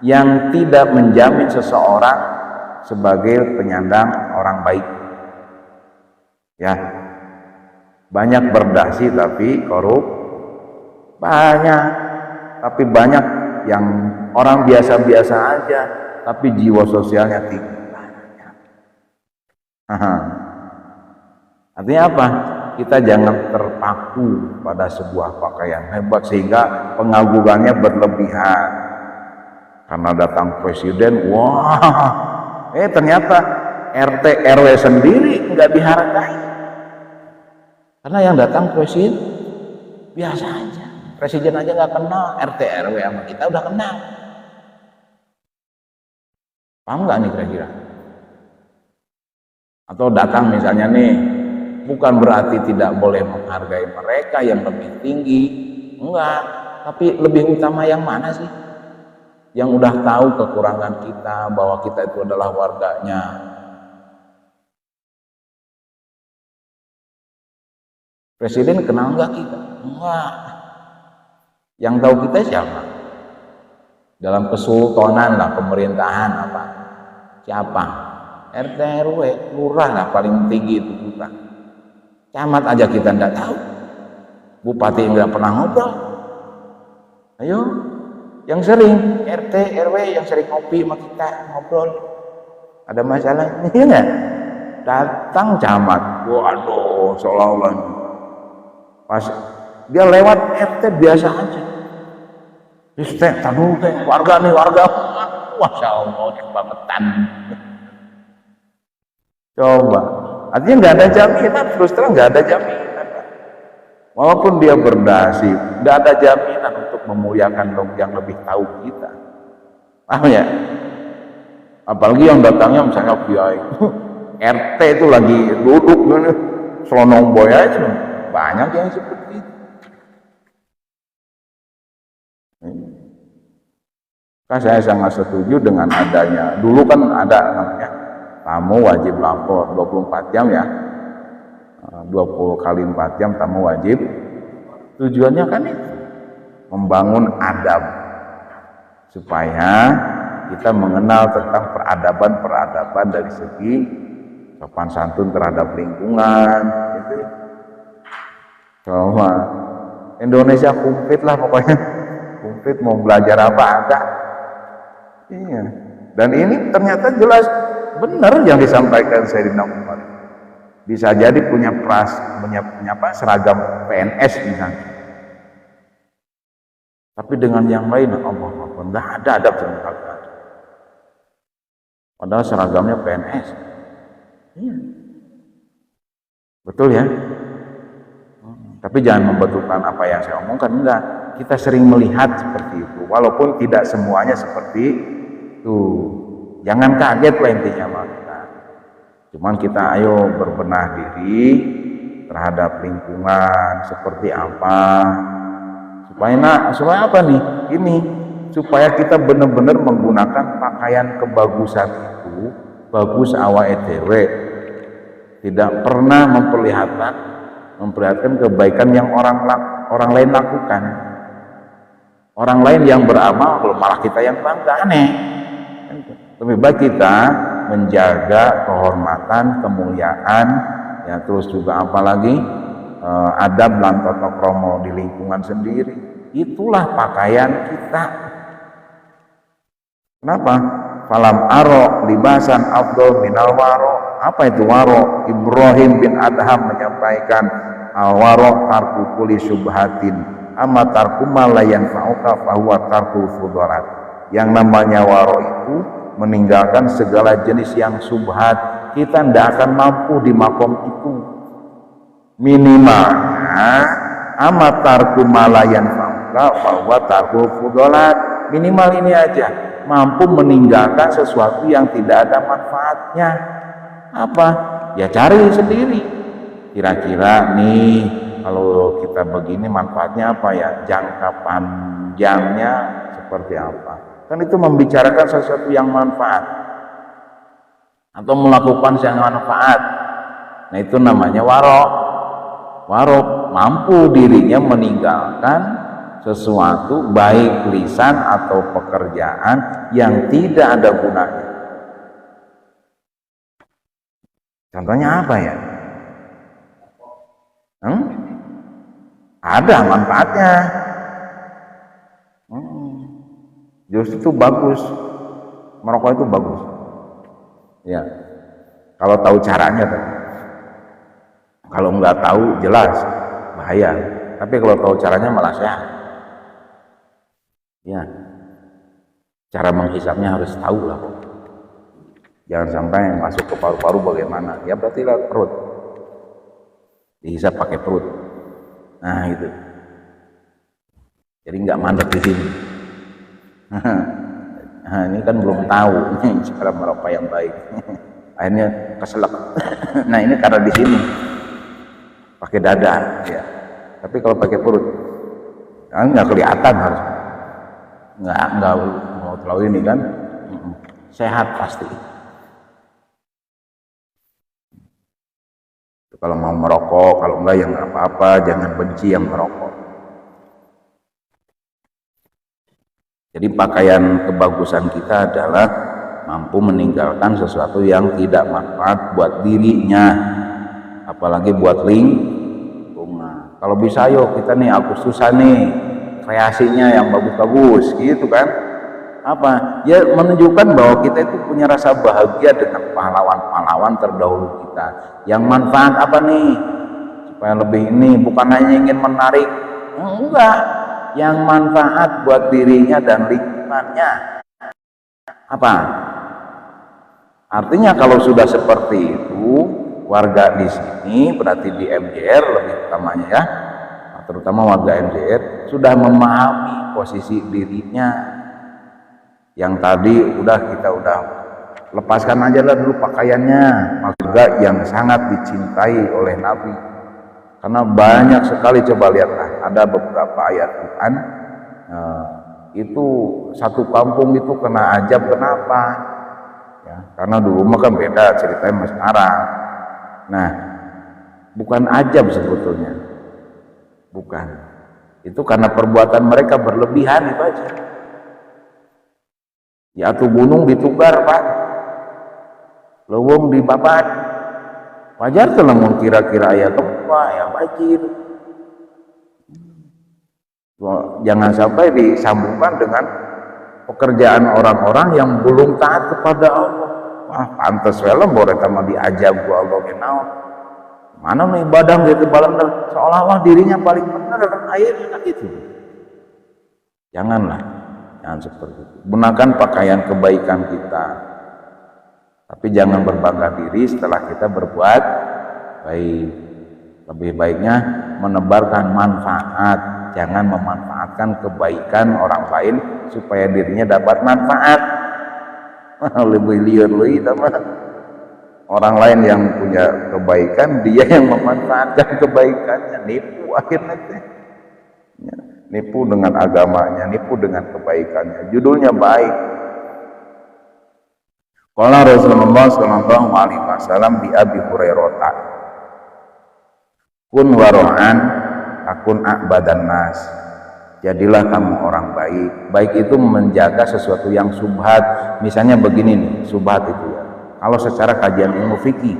Speaker 1: yang tidak menjamin seseorang sebagai penyandang orang baik. Ya, banyak berdasi tapi korup, tapi banyak yang orang biasa-biasa aja tapi jiwa sosialnya tinggi. Artinya apa? Kita jangan terpaku pada sebuah pakaian hebat sehingga pengagungannya berlebihan. Karena datang presiden, wah, ternyata RT RW sendiri nggak dihargai. Karena yang datang presiden biasa aja. Presiden aja nggak kenal, RT RW sama kita udah kenal. Paham nggak nih kira-kira? Atau datang misalnya nih, bukan berarti tidak boleh menghargai mereka yang lebih tinggi, enggak, tapi lebih utama yang mana sih? Yang udah tahu kekurangan kita, bahwa kita itu adalah warganya. Presiden kenal enggak kita? Enggak. Yang tahu kita siapa? Dalam kesultanan lah, pemerintahan apa? Siapa? RT RW, lurah lah paling tinggi itu kita. Camat aja kita enggak tahu. Bupati enggak pernah ngobrol. Ayo, yang sering RT RW yang sering ngopi sama kita ngobrol. Ada masalah ini enggak? Datang camat, waduh, seolah-olah pas dia lewat RT biasa aja. Teh, taduh teh, warga nih, warga. Masya Allah, kebangetan. Coba, artinya nggak ada jaminan, terus terang nggak ada jaminan. Walaupun dia berdasi, nggak ada jaminan untuk memuliakan yang lebih tahu kita. Paham ya? Apalagi yang datangnya misalnya kiai, RT itu lagi duduk, selonong boy aja, banyak yang seperti itu. Kan saya sangat setuju dengan adanya, dulu kan ada namanya tamu wajib lapor 24 jam ya, 20 kali 4 jam tamu wajib. Tujuannya kan itu membangun adab supaya kita mengenal tentang peradaban dari segi sopan santun terhadap lingkungan gitu. Coba Indonesia komplit lah pokoknya, komplit, mau belajar apa ada. Iya. Dan ini ternyata jelas benar yang disampaikan Sayyidina Umar. Bisa jadi punya seragam PNS misalnya. Tapi dengan yang lain, Allah nggak ada adab sama sekali. Padahal seragamnya PNS. Iya. Betul ya? Tapi jangan membetulkan apa yang saya omongkan, enggak. Kita sering melihat seperti itu, walaupun tidak semuanya seperti itu. Jangan kaget lah intinya kita. Cuman kita ayo berbenah diri terhadap lingkungan seperti apa. Supaya apa nih? Ini supaya kita benar-benar menggunakan pakaian kebagusan itu, bagus awake dhewe. Tidak pernah memperlihatkan kebaikan yang orang lain lakukan. Orang lain yang beramal, malah kita yang bangga, aneh. Lebih baik kita menjaga kehormatan, kemuliaan, ya terus juga apalagi adab lan tata krama di lingkungan sendiri. Itulah pakaian kita. Kenapa? Falam aro libasan afdol minal waro. Apa itu waro? Ibrahim bin Adham menyampaikan al-waro tarku kulli syubhatin amma tarku ma la yanfa'uka fa huwa tarkul fudalat. Yang namanya waro itu meninggalkan segala jenis yang subhat. Kita tidak akan mampu di makom itu. Minimalnya amma tarku ma la yanfa'uka fa huwa tarkul fudalat. Minimal ini aja, mampu meninggalkan sesuatu yang tidak ada manfaatnya. Apa? Ya cari sendiri. Kira-kira nih kalau kita begini manfaatnya apa ya? Jangka panjangnya seperti apa? Kan itu membicarakan sesuatu yang manfaat atau melakukan yang manfaat. Nah itu namanya warok. Warok mampu dirinya meninggalkan sesuatu baik lisan atau pekerjaan yang tidak ada gunanya. Contohnya apa ya? Ada manfaatnya. Justru itu bagus. Merokok itu bagus. Ya. Kalau tahu caranya. Kalau nggak tahu jelas bahaya. Tapi kalau tahu caranya malah sehat. Ya. Cara menghisapnya harus tahu lah. Jangan sampai masuk ke paru-paru bagaimana. Ya berarti lewat perut. Dihisap pakai perut. Nah itu. Jadi nggak mandek di sini. Nah, ini kan belum tahu cara merokok yang baik. Akhirnya keselak. Nah ini karena di sini pakai dada, ya. Tapi kalau pakai perut, kan nggak kelihatan harus. Nggak mau terlalu ini kan. Sehat pasti. Kalau mau merokok, kalau enggak yang apa-apa, jangan benci yang merokok. Jadi pakaian kebagusan kita adalah mampu meninggalkan sesuatu yang tidak manfaat buat dirinya, apalagi buat lingkungan. Kalau bisa ayo kita nih Agustusan nih kreasinya yang bagus-bagus gitu kan. Apa? Ya menunjukkan bahwa kita itu punya rasa bahagia dengan pahlawan-pahlawan terdahulu kita. Yang manfaat apa nih? Supaya lebih ini bukan hanya ingin menarik, enggak. Yang manfaat buat dirinya dan lingkungannya. Apa? Artinya kalau sudah seperti itu, warga di sini berarti di MJR lebih utamanya ya, terutama warga MJR sudah memahami posisi dirinya. Yang tadi kita udah lepaskan aja lah dulu pakaiannya, maka yang sangat dicintai oleh Nabi. Karena banyak sekali, coba lihatlah, ada beberapa ayat Quran itu satu kampung itu kena azab. Kenapa? Ya, karena dulu mah kan beda ceritanya sama sekarang. Nah, bukan azab sebetulnya, bukan. Itu karena perbuatan mereka berlebihan itu aja. Ya tuh gunung ditugar Pak, lewung dibabat, wajar tuh lamun kira-kira ya gempa ya banjir. Jangan sampai disambungkan dengan pekerjaan orang-orang yang belum taat kepada Allah. pantes wae lembur eta mah diajab ku Allah ge naon. Mana nu ibadah gitu bener, seolah-olah dirinya paling benar dan akhirnya kan gitu. Janganlah, jangan seperti itu. Gunakan pakaian kebaikan kita, tapi jangan berbangga diri setelah kita berbuat baik. Lebih baiknya menebarkan manfaat, jangan memanfaatkan kebaikan orang lain supaya dirinya dapat manfaat. Lebih liar lagi teman. Orang lain yang punya kebaikan, dia yang memanfaatkan kebaikannya, nipu akhirnya teh. Nipu dengan agamanya, nipu dengan kebaikannya. Judulnya baik. Qala Rasulullah sallallahu alaihi wasallam di Abi Hurairah, kun waro'an akun a'badan nas. Jadilah kamu orang baik. Baik itu menjaga sesuatu yang subhat. Misalnya begini nih, subhat itu ya. Kalau secara kajian ilmu fikih,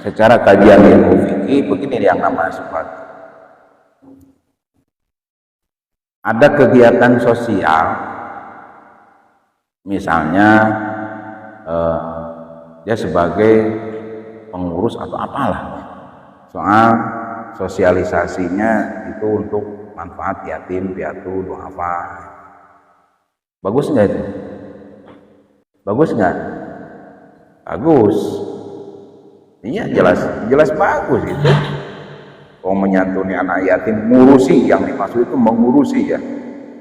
Speaker 1: secara kajian ilmu fikih begini yang namanya subhat. Ada kegiatan sosial, misalnya dia sebagai pengurus atau apalah, soal sosialisasinya itu untuk manfaat yatim piatu duafa. Bagus nggak itu? Bagus nggak? Bagus. Iya, jelas bagus itu. Oh, menyantuni anak yatim, ngurusi, yang dimaksud itu mengurusi ya,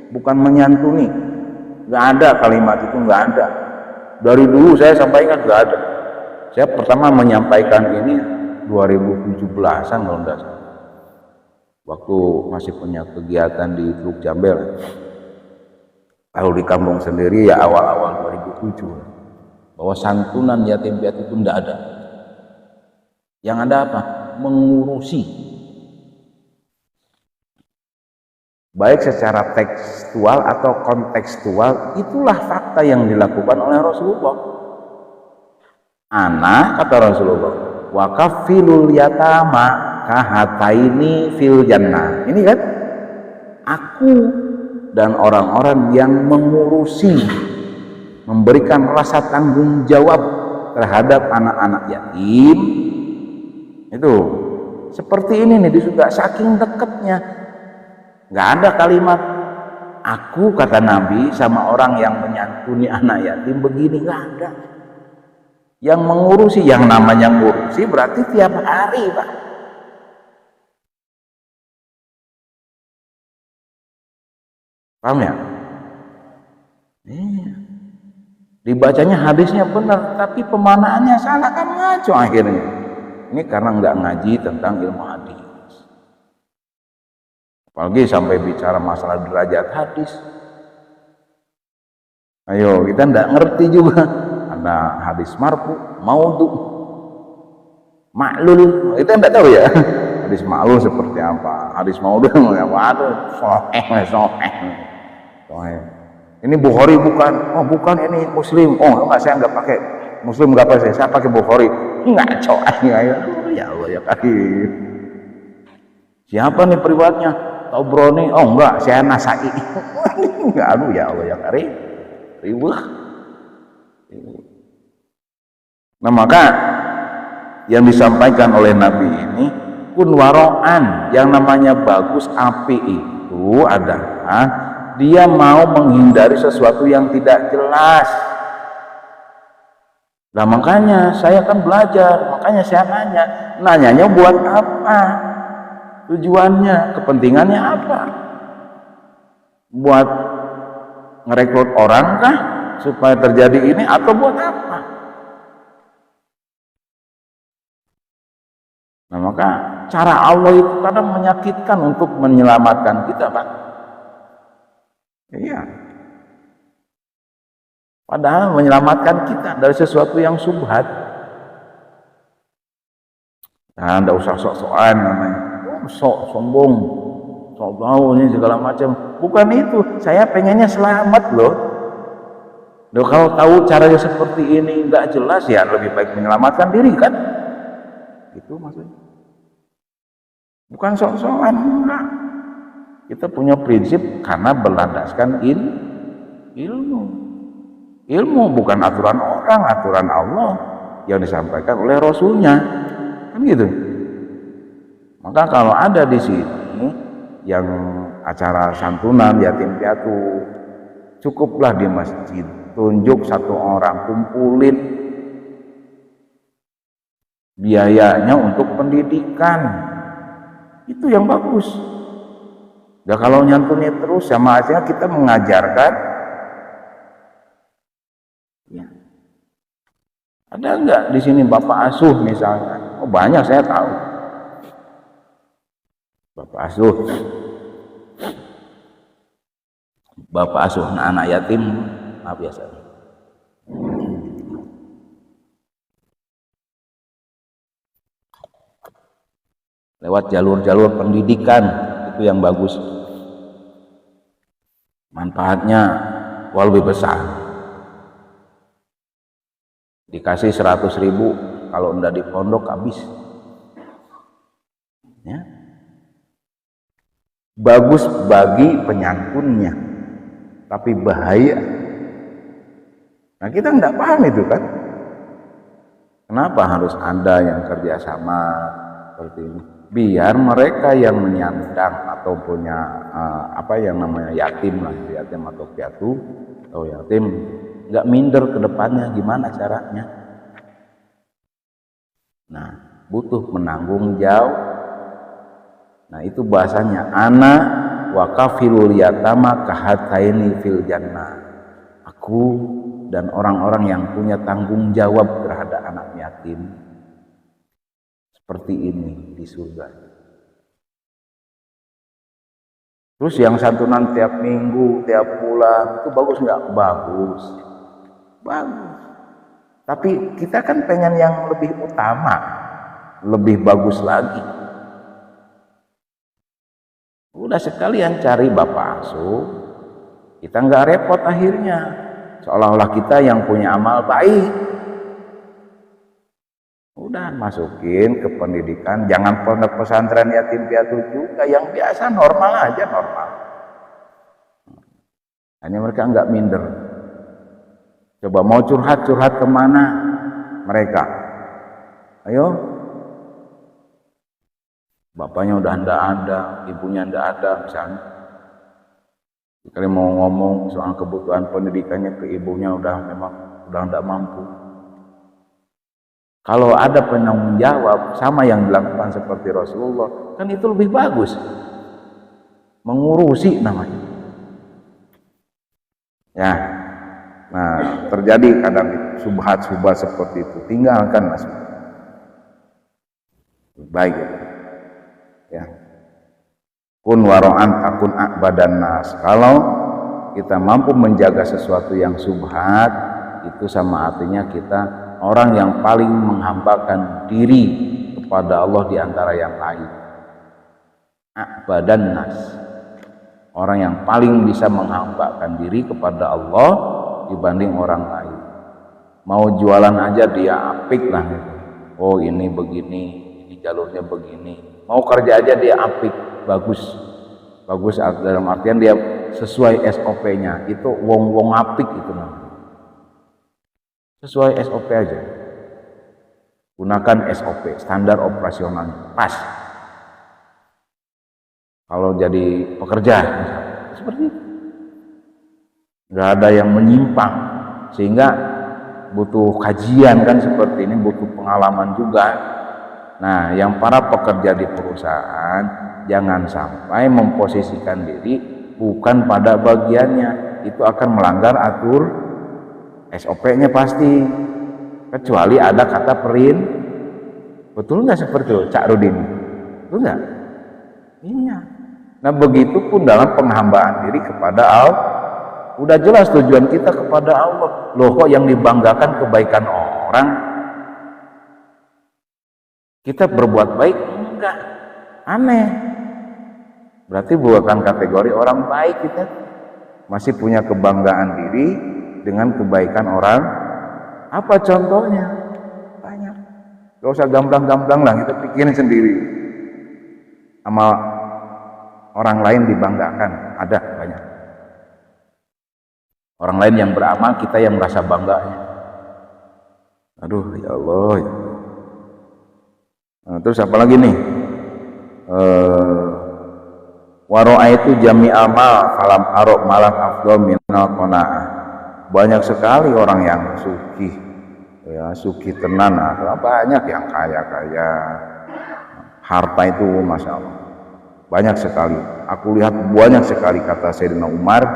Speaker 1: bukan menyantuni. Nggak ada kalimat itu, nggak ada. Dari dulu saya sampaikan nggak ada. Saya pertama menyampaikan ini 2017-an kalau nggak salah. Waktu masih punya kegiatan di Teluk Jambel. Kalau di kampung sendiri ya awal-awal 2007, bahwa santunan yatim piatu itu tidak ada. Yang ada apa? Mengurusi. Baik secara tekstual atau kontekstual, itulah fakta yang dilakukan oleh Rasulullah. Ana, kata Rasulullah, wakafilul yatama kahataini fil jannah. Ini kan, aku dan orang-orang yang mengurusi, memberikan rasa tanggung jawab terhadap anak-anak yatim, itu seperti ini nih di surga, saking dekatnya. Nggak ada kalimat aku, kata Nabi, sama orang yang menyantuni anak yatim begini, nggak ada. Yang mengurusi, yang namanya mengurusi berarti tiap hari, Pak. Paham ya? Iya. Dibacanya hadisnya benar, tapi pemanaannya salah, kan ngaco akhirnya. Ini karena nggak ngaji tentang ilmu hadis. Apalagi sampai bicara masalah derajat hadis. Ayo, kita nggak ngerti juga. Ada hadis marfu, maudhu, ma'lul. Kita nggak tahu ya. Hadis ma'lul seperti apa? Hadis maudhu yang waduh, soheh. Ini Bukhari bukan? Oh bukan, ini Muslim. Oh enggak, saya nggak pakai Muslim, nggak pakai, saya pakai Bukhari. Nggak coy. Ya Allah ya Karim. Siapa nih periwayatnya? Tabrani? Oh enggak, saya Nasai. Enggak, aduh ya Allah ya Karim. Riwah. Nah maka yang disampaikan oleh Nabi ini, kun waro'an, yang namanya bagus api itu adalah dia mau menghindari sesuatu yang tidak jelas. Nah makanya saya kan belajar, makanya saya nanyanya buat apa? Tujuannya, kepentingannya apa? Buat ngerekrut orang kah supaya terjadi ini, atau buat apa? Nah maka cara Allah itu kadang menyakitkan untuk menyelamatkan kita, Pak. Iya. Padahal menyelamatkan kita dari sesuatu yang subhat. Nah, tidak usah sok-sokan namanya. Sok sombong, sok tahu ini segala macam. Bukan itu. Saya pengennya selamat loh. Loh, kalau tahu caranya seperti ini nggak jelas, ya lebih baik menyelamatkan diri kan? Itu maksudnya. Bukan sok-sokan, enggak. Kita punya prinsip karena berlandaskan Ilmu. Ilmu bukan aturan orang, aturan Allah yang disampaikan oleh Rasulnya. Kan gitu. Maka kalau ada di sini yang acara santunan yatim piatu, cukuplah di masjid, tunjuk satu orang, kumpulin biayanya untuk pendidikan, itu yang bagus. Ya kalau nyantuni terus sama aja kita mengajarkan. Ya. Ada enggak di sini bapak asuh misalnya? Oh banyak, saya tahu. Bapak asuh anak yatim, biasa. Lewat jalur-jalur pendidikan itu yang bagus, manfaatnya lebih besar. Dikasih 100.000, kalau enggak di pondok habis ya. Bagus bagi penyantunnya, tapi bahaya. Nah kita enggak paham itu kan, kenapa harus ada yang kerjasama seperti ini, biar mereka yang menyandang atau punya apa yang namanya yatim lah, yatim atau piatu atau yatim, nggak minder ke depannya gimana caranya. Nah butuh menanggung jawab. Nah itu bahasanya ana wa kafilul yatama kahataini fil jannah. Aku dan orang-orang yang punya tanggung jawab terhadap anak yatim seperti ini di surga. Terus yang santunan tiap minggu, tiap bulan, itu bagus nggak? Bagus. Tapi kita kan pengen yang lebih utama, lebih bagus lagi. Udah sekalian cari bapak asuh, kita nggak repot akhirnya. Seolah-olah kita yang punya amal baik. Udah masukin ke pendidikan, jangan pondok pesantren yatim piatu juga, yang biasa normal aja, normal. Hanya mereka nggak minder. Coba mau curhat kemana mereka? Ayo, bapaknya udah ndak ada, ibunya ndak ada misalnya. Kalau mau ngomong soal kebutuhan pendidikannya ke ibunya memang udah ndak mampu. Kalau ada penanggung jawab sama yang dilakukan seperti Rasulullah, kan itu lebih bagus. Mengurusi namanya. Ya. Nah, terjadi kadang subhat-subhat seperti itu. Tinggalkan mas. Baik. Ya. Kun waro'an takun akbadan nas. Kalau kita mampu menjaga sesuatu yang subhat, itu sama artinya kita orang yang paling menghambakan diri kepada Allah di antara yang lain. Akbadan nas. Orang yang paling bisa menghambakan diri kepada Allah dibanding orang lain. Mau jualan aja dia apik lah gitu. Oh ini begini, ini jalurnya begini. Mau kerja aja dia apik, bagus dalam artian dia sesuai SOP-nya. Itu wong apik itu namanya. Sesuai SOP aja. Gunakan SOP, standar operasionalnya pas. Kalau jadi pekerja seperti itu. Nggak ada yang menyimpang, sehingga butuh kajian kan seperti ini, butuh pengalaman juga. Nah, yang para pekerja di perusahaan jangan sampai memposisikan diri bukan pada bagiannya, itu akan melanggar atur SOP-nya pasti, kecuali ada kata betul nggak seperti itu, Cak Rudin? Betul nggak? Iya. Nah, begitu pun dalam penghambaan diri kepada Allah. Udah jelas tujuan kita kepada Allah. Loh kok yang dibanggakan kebaikan orang? Kita berbuat baik? Enggak. Aneh. Berarti bukan kategori orang baik kita. Masih punya kebanggaan diri dengan kebaikan orang. Apa contohnya? Banyak. Gak usah gamblang-gamblang lah, kita pikirin sendiri. Amal orang lain dibanggakan, ada banyak. Orang lain yang beramal, kita yang merasa bangganya. Aduh, ya Allah. Nah, terus apa lagi nih? Waro'a itu jami amal falam arok malam afdol minal qanaah. Banyak sekali orang yang sugih, ya sugih tenan. Banyak yang kaya-kaya, harta itu masya Allah banyak sekali. Aku lihat banyak sekali, kata Sayyidina Umar,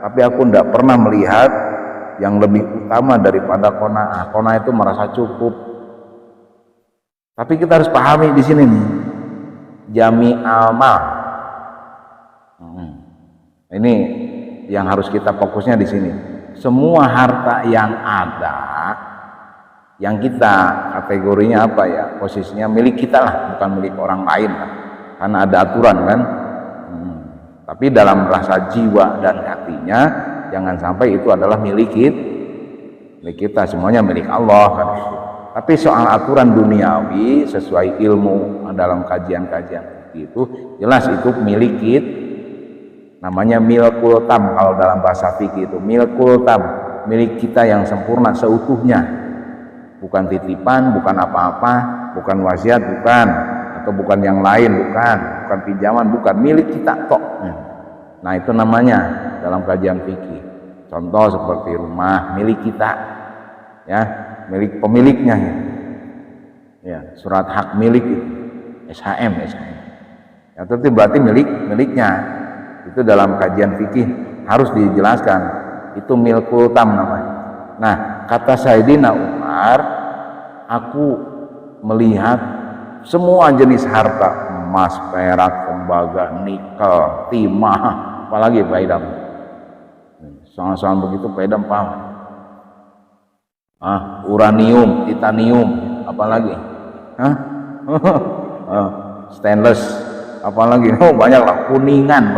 Speaker 1: tapi aku tidak pernah melihat yang lebih utama daripada qanaah. Qanaah itu merasa cukup. Tapi kita harus pahami di sini nih, jami amal. Ini yang harus kita fokusnya di sini. Semua harta yang ada, yang kita kategorinya apa ya, posisinya milik kita lah, bukan milik orang lain lah. Karena ada aturan kan. Tapi dalam rasa jiwa dan hatinya, jangan sampai itu adalah milik kita, semuanya milik Allah kan. Tapi soal aturan duniawi sesuai ilmu dalam kajian-kajian itu jelas itu milik kita. Namanya milkul tam kalau dalam bahasa fikih itu, milkul tam, milik kita yang sempurna seutuhnya, bukan titipan, bukan apa-apa, bukan wasiat, bukan, atau bukan yang lain, bukan pinjaman, bukan, milik kita tok. Nah itu namanya dalam kajian fikih. Contoh seperti rumah milik kita, ya, milik pemiliknya, ya, surat hak milik itu, SHM. Ya, itu berarti miliknya. Itu dalam kajian fikih harus dijelaskan, itu milkul tam namanya. Nah, kata Sayyidina Umar, aku melihat semua jenis harta, emas, perak, tembaga, nikel, timah, apalagi Pak Idam. Soal-soal begitu Pak Idam paham. Uranium, titanium, apalagi? Stainless, apalagi? Banyak lah, kuningan.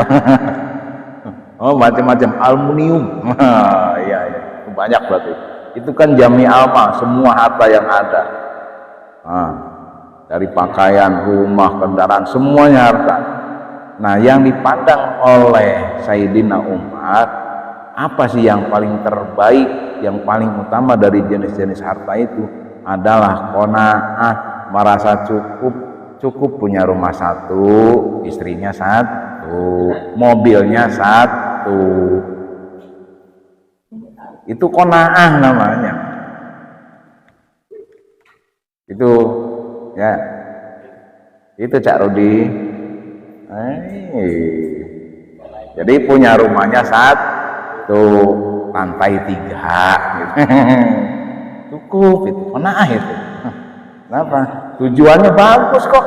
Speaker 1: Macam-macam, aluminium. Iya, itu banyak berarti. Itu kan jami amal, semua harta yang ada. Dari pakaian, rumah, kendaraan, semuanya harta. Nah, yang dipandang oleh Sayyidina Umar, apa sih yang paling terbaik, yang paling utama dari jenis-jenis harta itu adalah qanaah, merasa cukup punya rumah satu, istrinya satu, mobilnya satu. Itu qanaah namanya. Itu ya. Itu Cak Rudi. Jadi punya rumahnya satu, lantai 3 gitu. Cukup, itu qanaah itu. Kenapa? Tujuannya bagus kok.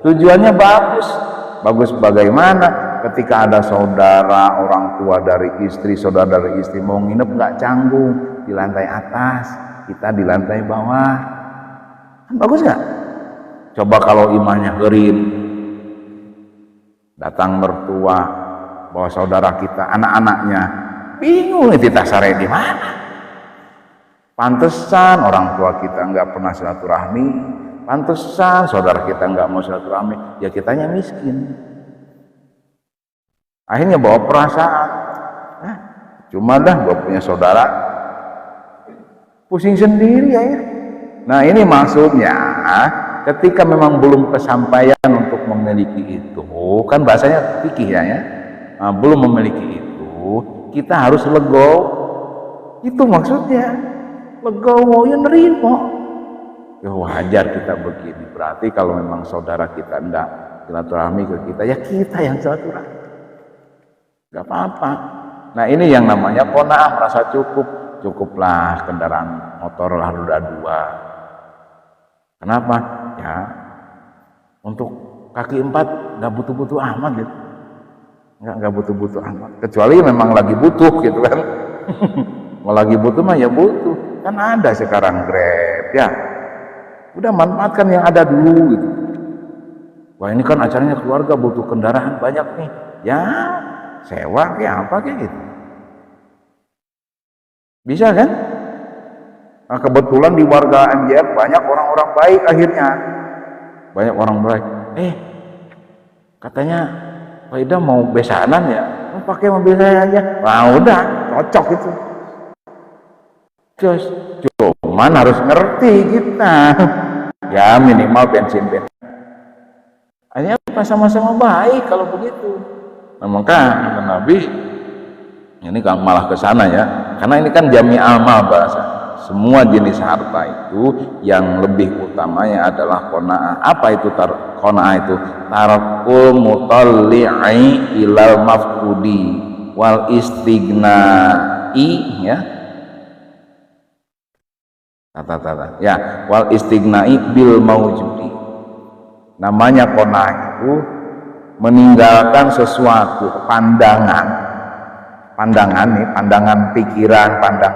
Speaker 1: Tujuannya bagus. Bagus bagaimana? Ketika ada saudara, orang tua dari istri, saudara dari istri mau nginep nggak canggung di lantai atas, kita di lantai bawah. Kan bagus nggak? Coba kalau imannya gerin, datang mertua, bawa saudara kita, anak-anaknya, bingung nih kita sare di mana? Pantesan orang tua kita nggak pernah silaturahmi, pantesan saudara kita nggak mau silaturahmi, ya kitanya miskin. Akhirnya bawa perasaan, cuma dah gua punya saudara, pusing sendiri ya. Nah ini maksudnya, ketika memang belum kesampaian untuk memiliki itu, kan bahasanya fikih ya, nah, belum memiliki itu, kita harus legowo. Itu maksudnya. Legowo ya nerimo. Ya wajar kita begini. Berarti kalau memang saudara kita enggak silaturahmi ke kita, ya kita yang silaturahmi. Enggak apa-apa. Nah ini yang namanya qanaah, merasa cukuplah kendaraan motor lah roda 2. Kenapa? Ya untuk kaki 4 enggak butuh-butuh amat gitu. Enggak butuh-butuh amat. Kecuali memang lagi butuh gitu kan. Kalau lagi butuh mah ya butuh. Kan ada sekarang Grab ya, udah manfaatkan yang ada dulu gitu. Wah ini kan acaranya keluarga butuh kendaraan banyak nih, ya sewa kayak apa kayak gitu, bisa kan? Nah, kebetulan di warga MJR banyak orang-orang baik, akhirnya banyak orang baik. Katanya Pak Ida mau besanan ya, pakai mobil saya aja. Nah udah cocok itu. Terus cuman harus ngerti kita. Ya minimal bensin. Hanya sama-sama baik kalau begitu. Nah, maka kata Nabi, ini kan malah ke sana ya. Karena ini kan jami amal bahasa. Semua jenis harta itu yang lebih utamanya adalah qanaah. Apa itu qanaah itu? Tarakul mutalli'i ilal mafqudi wal istighnai ya. Ya, wal istighnai bil maujudi. Namanya qanaah itu meninggalkan sesuatu pandangan pikiran, pandangan